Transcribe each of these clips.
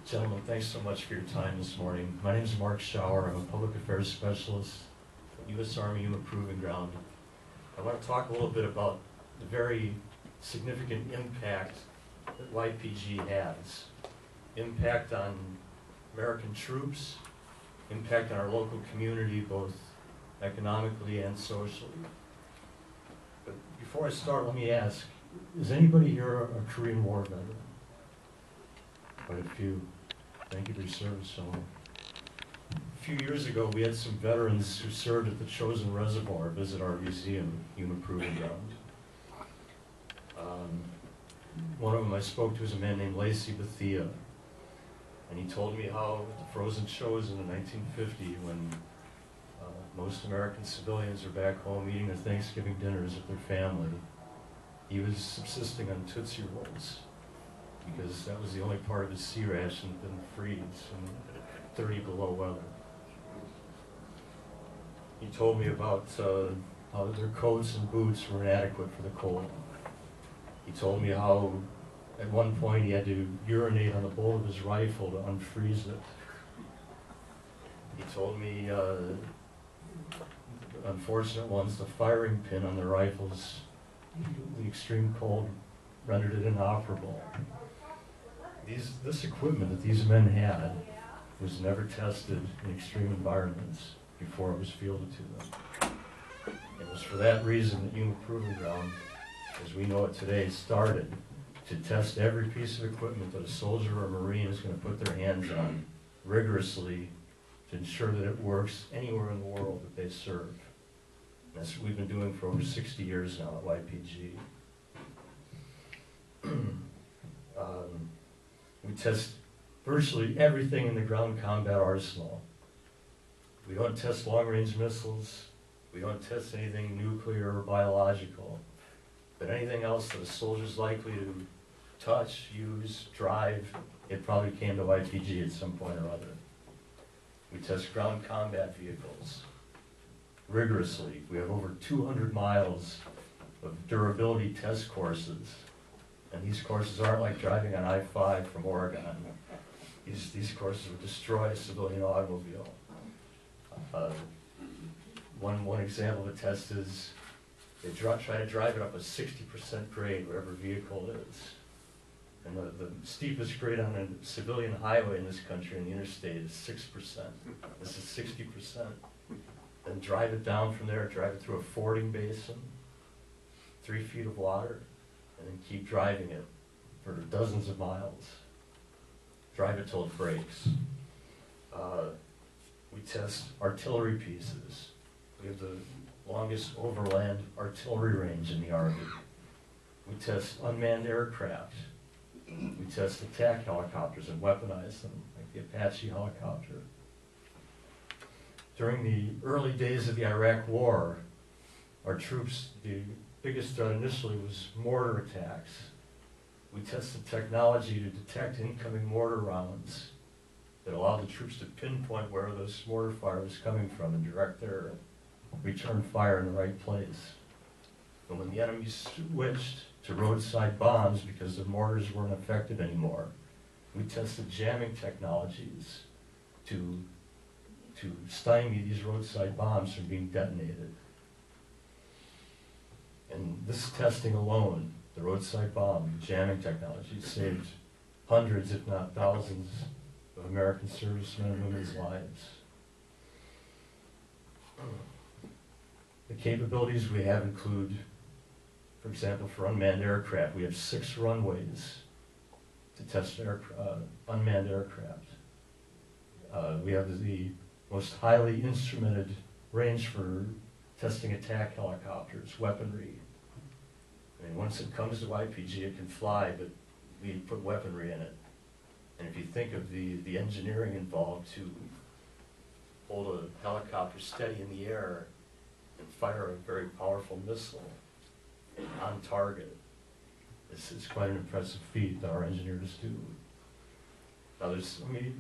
Gentlemen, thanks so much for your time this morning. My name is Mark Schauer. I'm a public affairs specialist at U.S. Army Human Proving Ground. I want to talk a little bit about the very significant impact that YPG has. Impact on American troops, impact on our local community, both economically and socially. But before I start, let me ask, is anybody here a Korean War veteran? Quite a few. Thank you for your service, gentlemen. A few years ago, we had some veterans who served at the Chosin Reservoir visit our museum, Human Proving Ground. One of them I spoke to was a man named Lacey Bethia, and he told me how at the frozen Chosin in 1950, when most American civilians are back home eating their Thanksgiving dinners with their family, he was subsisting on Tootsie Rolls, because that was the only part of his sea ration that didn't freeze in 30 below weather. He told me about how their coats and boots were inadequate for the cold. He told me how at one point he had to urinate on the bowl of his rifle to unfreeze it. He told me unfortunate ones, the firing pin on their rifles, the extreme cold rendered it inoperable. This equipment that these men had was never tested in extreme environments before it was fielded to them. It was for that reason that Human Proving Ground, as we know it today, started to test every piece of equipment that a soldier or a Marine is going to put their hands on rigorously to ensure that it works anywhere in the world that they serve. And that's what we've been doing for over 60 years now at YPG. We test virtually everything in the ground combat arsenal. We don't test long-range missiles. We don't test anything nuclear or biological. But anything else that a soldier's likely to touch, use, drive, it probably came to YPG at some point or other. We test ground combat vehicles rigorously. We have over 200 miles of durability test courses. And these courses aren't like driving on I-5 from Oregon. These courses would destroy a civilian automobile. One example of a test is they try to drive it up a 60% grade, whatever vehicle it is. And the steepest grade on a civilian highway in this country, in the interstate, is 6%. This is 60%. Then drive it down from there, drive it through a fording basin, 3 feet of water, and then keep driving it for dozens of miles. Drive it till it breaks. We test artillery pieces. We have the longest overland artillery range in the Army. We test unmanned aircraft. We test attack helicopters and weaponize them, like the Apache helicopter. During the early days of the Iraq War, our troops, the biggest threat initially was mortar attacks. We tested technology to detect incoming mortar rounds that allowed the troops to pinpoint where those mortar fire was coming from and direct their return fire in the right place. And when the enemy switched to roadside bombs because the mortars weren't effective anymore, we tested jamming technologies to stymie these roadside bombs from being detonated. And this testing alone, the roadside bomb, jamming technology, saved hundreds, if not thousands, of American servicemen and women's lives. The capabilities we have include, for example, for unmanned aircraft, we have 6 runways to test unmanned aircraft. We have the most highly instrumented range for testing attack helicopters, weaponry. I mean, once it comes to YPG, it can fly, but we put weaponry in it. And if you think of the engineering involved to hold a helicopter steady in the air and fire a very powerful missile on target, it's quite an impressive feat that our engineers do. Now let me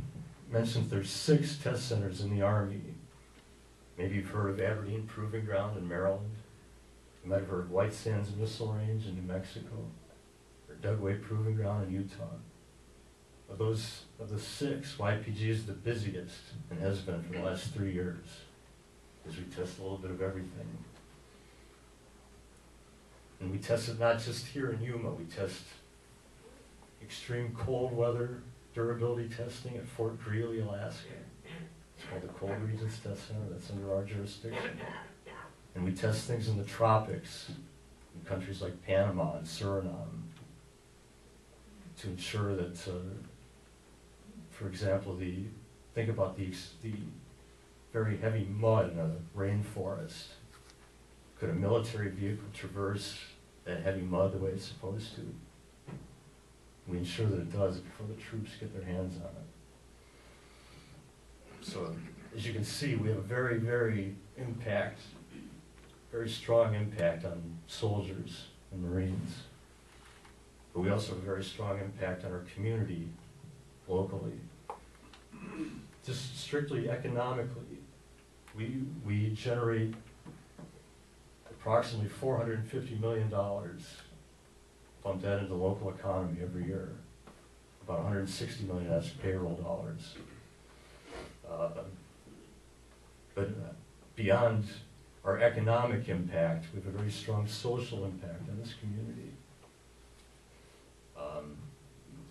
mention there's 6 test centers in the Army. Maybe you've heard of Aberdeen Proving Ground in Maryland. You might have heard of White Sands Missile Range in New Mexico, or Dugway Proving Ground in Utah. Of the six, YPG is the busiest and has been for the last 3 years, because we test a little bit of everything. And we test it not just here in Yuma, we test extreme cold weather durability testing at Fort Greely, Alaska. It's called the Cold Regions Test Center, that's under our jurisdiction. And we test things in the tropics, in countries like Panama and Suriname, to ensure that, for example, think about the very heavy mud in a rainforest. Could a military vehicle traverse that heavy mud the way it's supposed to? We ensure that it does before the troops get their hands on it. So, as you can see, we have a very, very strong impact on soldiers and Marines. But we also have a very strong impact on our community locally. Just strictly economically, we generate approximately $450 million, pump that into the local economy every year. About $160 million, that's payroll dollars. But beyond our economic impact, we have a very strong social impact on this community. I'll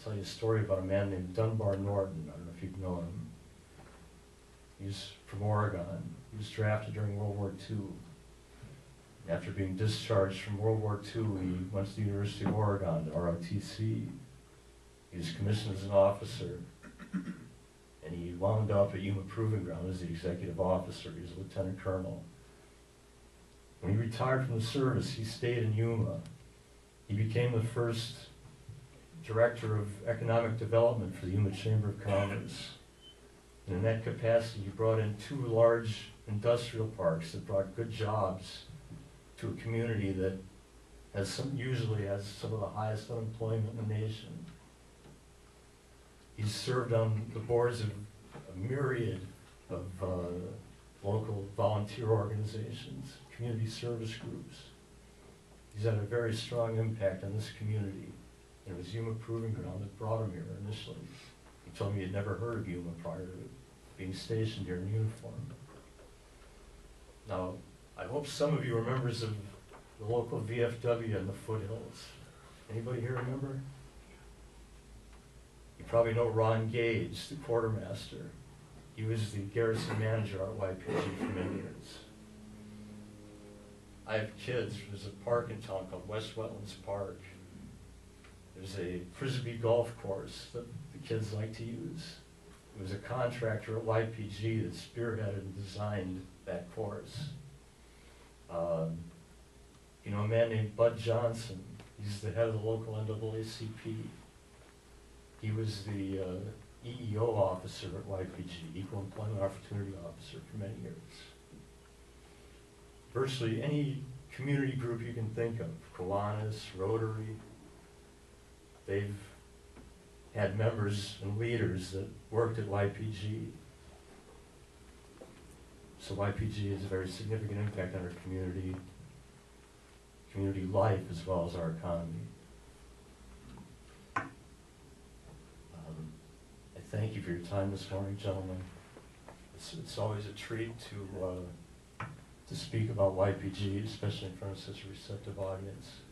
tell you a story about a man named Dunbar Norton. I don't know if you know him. He's from Oregon. He was drafted during World War II. After being discharged from World War II, he went to the University of Oregon, to ROTC. He was commissioned as an officer, and he wound up at Yuma Proving Ground as the executive officer. He was a lieutenant colonel. When he retired from the service, he stayed in Yuma. He became the first director of economic development for the Yuma Chamber of Commerce. And in that capacity, he brought in 2 large industrial parks that brought good jobs to a community that usually has some of the highest unemployment in the nation. He's served on the boards of a myriad of local volunteer organizations, community service groups. He's had a very strong impact on this community. And it was Yuma Proving Ground that brought him here initially. He told me he'd never heard of Yuma prior to being stationed here in uniform. Now, I hope some of you are members of the local VFW in the foothills. Anybody here remember? You probably know Ron Gage, the quartermaster. He was the garrison manager at YPG for many years. I have kids. There's a park in town called West Wetlands Park. There's a Frisbee golf course that the kids like to use. It was a contractor at YPG that spearheaded and designed that course. You know a man named Bud Johnson. He's the head of the local NAACP. He was the EEO officer at YPG, Equal Employment Opportunity Officer, for many years. Virtually any community group you can think of, Kiwanis, Rotary, they've had members and leaders that worked at YPG. So YPG has a very significant impact on our community life, as well as our economy. I thank you for your time this morning, gentlemen. It's always a treat to speak about YPG, especially in front of such a receptive audience.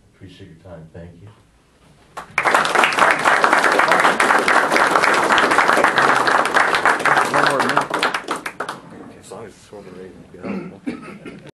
I appreciate your time. Thank you. One more minute. As long as it's over, ready to go.